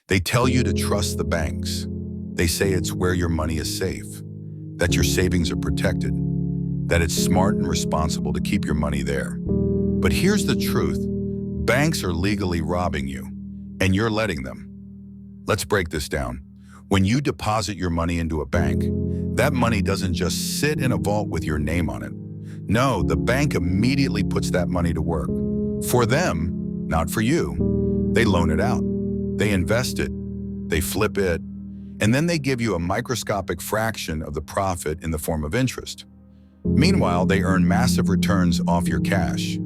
They tell you to trust the banks. They say it's where your money is safe, that your savings are protected, that it's smart and responsible to keep your money there. But here's the truth. Banks are legally robbing you, and you're letting them. Let's break this down. When you deposit your money into a bank, that money doesn't just sit in a vault with your name on it. No, the bank immediately puts that money to work. For them, not for you. They loan it out. They invest it. They flip it. And then they give you a microscopic fraction of the profit in the form of interest. Meanwhile, they earn massive returns off your cash.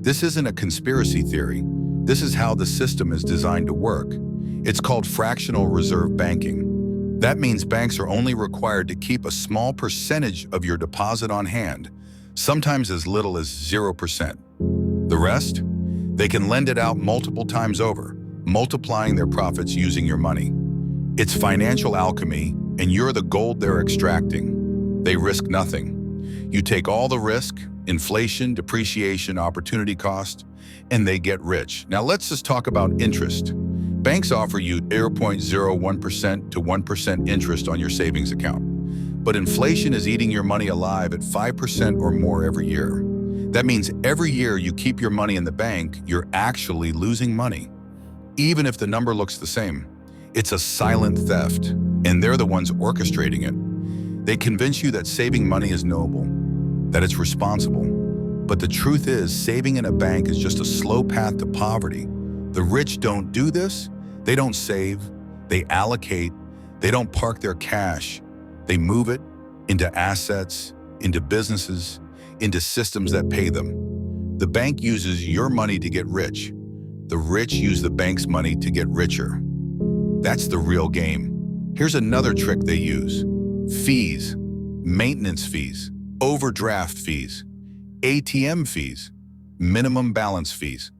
This isn't a conspiracy theory. This is how the system is designed to work. It's called fractional reserve banking. That means banks are only required to keep a small percentage of your deposit on hand, sometimes as little as 0%. The rest? They can lend it out multiple times over, multiplying their profits using your money. It's financial alchemy, and you're the gold they're extracting. They risk nothing. You take all the risk, inflation, depreciation, opportunity cost, and they get rich. Now let's just talk about interest. Banks offer you 0.01% to 1% interest on your savings account. But inflation is eating your money alive at 5% or more every year. That means every year you keep your money in the bank, you're actually losing money. Even if the number looks the same, it's a silent theft, and they're the ones orchestrating it. They convince you that saving money is noble, that it's responsible. But the truth is, saving in a bank is just a slow path to poverty. The rich don't do this. They don't save. They allocate. They don't park their cash. They move it into assets, into businesses, into systems that pay them. The bank uses your money to get rich. The rich use the bank's money to get richer. That's the real game. Here's another trick they use. Fees, maintenance fees, overdraft fees, ATM fees, minimum balance fees.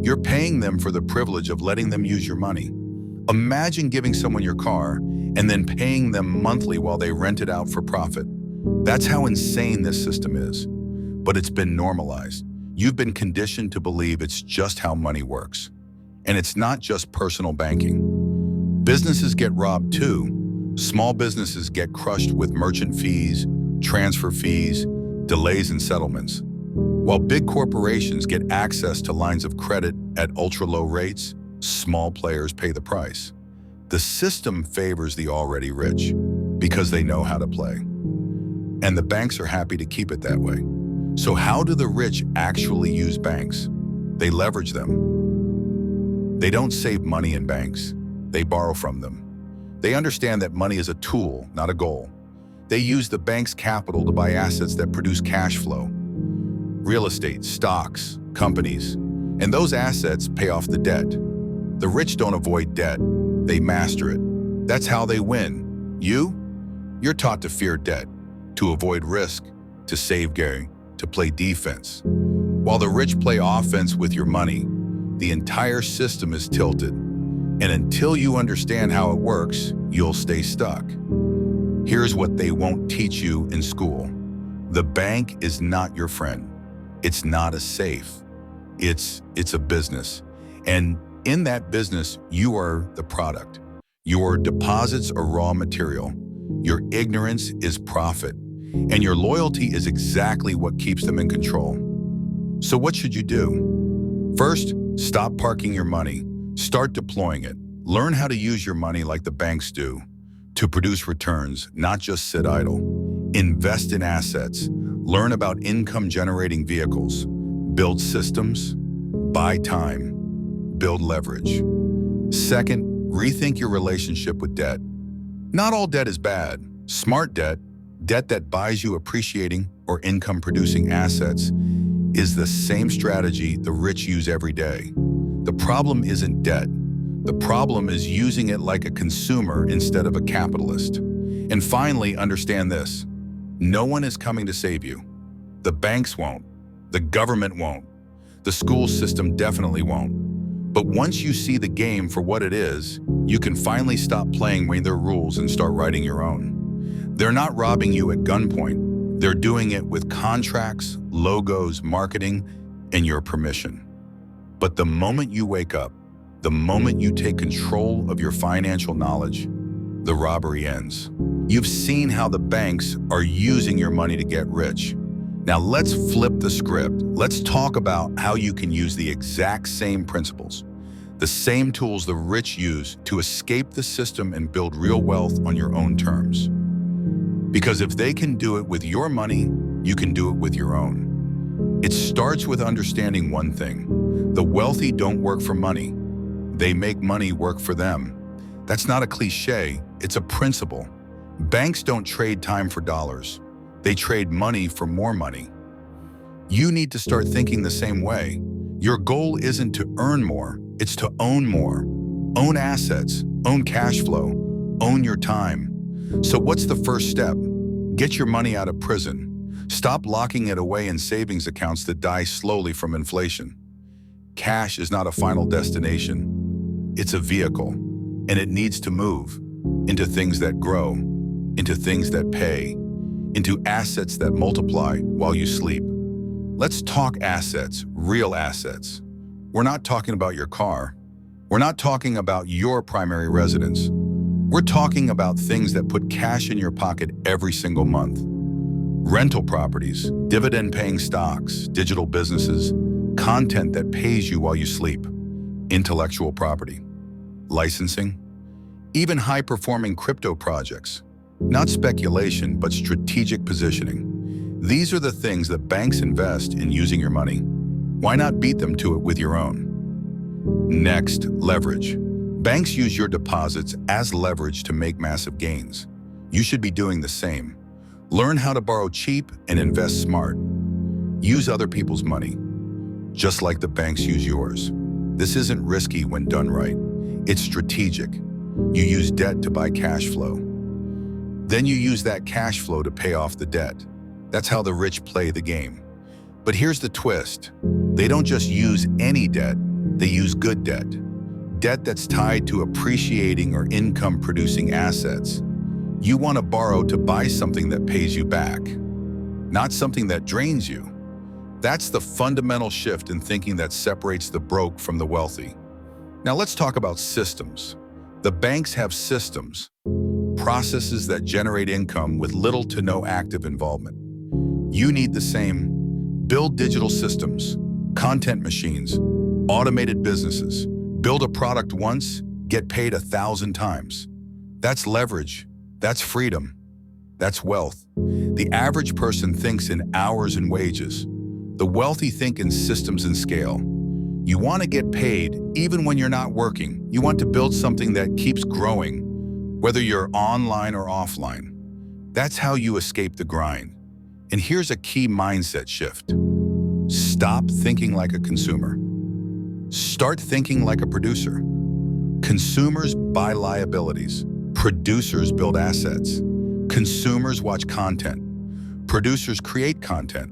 You're paying them for the privilege of letting them use your money. Imagine giving someone your car and then paying them monthly while they rent it out for profit. That's how insane this system is. But it's been normalized. You've been conditioned to believe it's just how money works. And it's not just personal banking. Businesses get robbed too. Small businesses get crushed with merchant fees, transfer fees, delays in settlements. While big corporations get access to lines of credit at ultra-low rates, small players pay the price. The system favors the already rich because they know how to play. And the banks are happy to keep it that way. So how do the rich actually use banks? They leverage them. They don't save money in banks. They borrow from them. They understand that money is a tool, not a goal. They use the bank's capital to buy assets that produce cash flow. Real estate, stocks, companies, and those assets pay off the debt. The rich don't avoid debt, they master it. That's how they win. You're taught to fear debt, to avoid risk, to save gearing, to play defense. While the rich play offense with your money, the entire system is tilted. And until you understand how it works, you'll stay stuck. Here's what they won't teach you in school. The bank is not your friend. It's not a safe. It's a business. And in that business, you are the product. Your deposits are raw material. Your ignorance is profit. And your loyalty is exactly what keeps them in control. So what should you do? First, stop parking your money. Start deploying it. Learn how to use your money like the banks do, to produce returns, not just sit idle. Invest in assets. Learn about income-generating vehicles. Build systems. Buy time. Build leverage. Second, rethink your relationship with debt. Not all debt is bad. Smart debt, debt that buys you appreciating or income-producing assets, is the same strategy the rich use every day. The problem isn't debt. The problem is using it like a consumer instead of a capitalist. And finally, understand this. No one is coming to save you. The banks won't. The government won't. The school system definitely won't. But once you see the game for what it is, you can finally stop playing by their rules and start writing your own. They're not robbing you at gunpoint. They're doing it with contracts, logos, marketing, and your permission. But the moment you wake up, The moment you take control of your financial knowledge, the robbery ends. You've seen how the banks are using your money to get rich. Now let's flip the script. Let's talk about how you can use the exact same principles, the same tools the rich use to escape the system and build real wealth on your own terms. Because if they can do it with your money, you can do it with your own. It starts with understanding one thing. The wealthy don't work for money. They make money work for them. That's not a cliche, it's a principle. Banks don't trade time for dollars. They trade money for more money. You need to start thinking the same way. Your goal isn't to earn more, it's to own more. Own assets, own cash flow, own your time. So what's the first step? Get your money out of prison. Stop locking it away in savings accounts that die slowly from inflation. Cash is not a final destination. It's a vehicle, and it needs to move into things that grow, into things that pay, into assets that multiply while you sleep. Let's talk assets, real assets. We're not talking about your car. We're not talking about your primary residence. We're talking about things that put cash in your pocket every single month. Rental properties, dividend-paying stocks, digital businesses, content that pays you while you sleep, intellectual property, licensing, even high-performing crypto projects. Not speculation, but strategic positioning. These are the things that banks invest in using your money. Why not beat them to it with your own? Next, leverage. Banks use your deposits as leverage to make massive gains. You should be doing the same. Learn how to borrow cheap and invest smart. Use other people's money, just like the banks use yours. This isn't risky when done right. It's strategic. You use debt to buy cash flow. Then you use that cash flow to pay off the debt. That's how the rich play the game. But here's the twist. They don't just use any debt, they use good debt. Debt that's tied to appreciating or income-producing assets. You want to borrow to buy something that pays you back, not something that drains you. That's the fundamental shift in thinking that separates the broke from the wealthy. Now let's talk about systems. The banks have systems, processes that generate income with little to no active involvement. You need the same. Build digital systems, content machines, automated businesses. Build a product once, get paid 1,000 times. That's leverage. That's freedom. That's wealth. The average person thinks in hours and wages. The wealthy think in systems and scale. You want to get paid even when you're not working. You want to build something that keeps growing, whether you're online or offline. That's how you escape the grind. And here's a key mindset shift. Stop thinking like a consumer. Start thinking like a producer. Consumers buy liabilities. Producers build assets. Consumers watch content. Producers create content.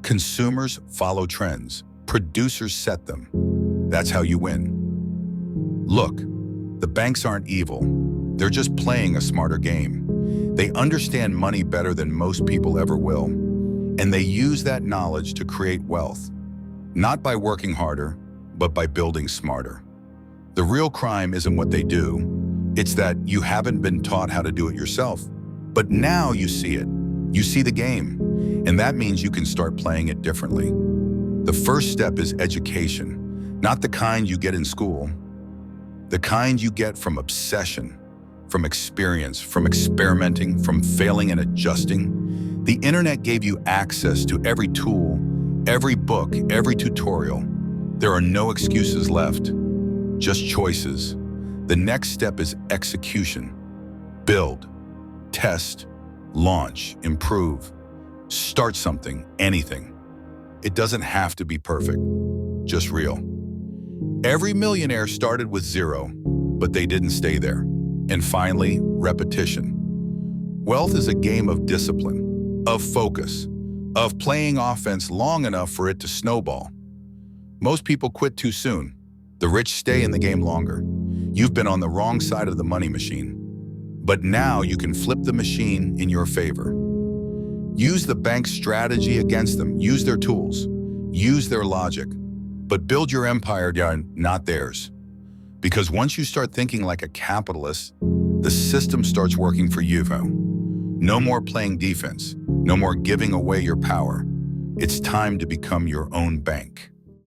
Consumers follow trends. Producers set them. That's how you win. Look, the banks aren't evil. They're just playing a smarter game. They understand money better than most people ever will. And they use that knowledge to create wealth. Not by working harder, but by building smarter. The real crime isn't what they do. It's that you haven't been taught how to do it yourself. But now you see it. You see the game. And that means you can start playing it differently. The first step is education. Not the kind you get in school. The kind you get from obsession, from experience, from experimenting, from failing and adjusting. The internet gave you access to every tool, every book, every tutorial. There are no excuses left, just choices. The next step is execution. Build, test, launch, improve. Start something, anything. It doesn't have to be perfect, just real. Every millionaire started with zero, but they didn't stay there. And finally, repetition. Wealth is a game of discipline, of focus, of playing offense long enough for it to snowball. Most people quit too soon. The rich stay in the game longer. You've been on the wrong side of the money machine. But now you can flip the machine in your favor. Use the bank's strategy against them. Use their tools. Use their logic. But build your empire, not theirs. Because once you start thinking like a capitalist, the system starts working for you. No more playing defense, no more giving away your power. It's time to become your own bank.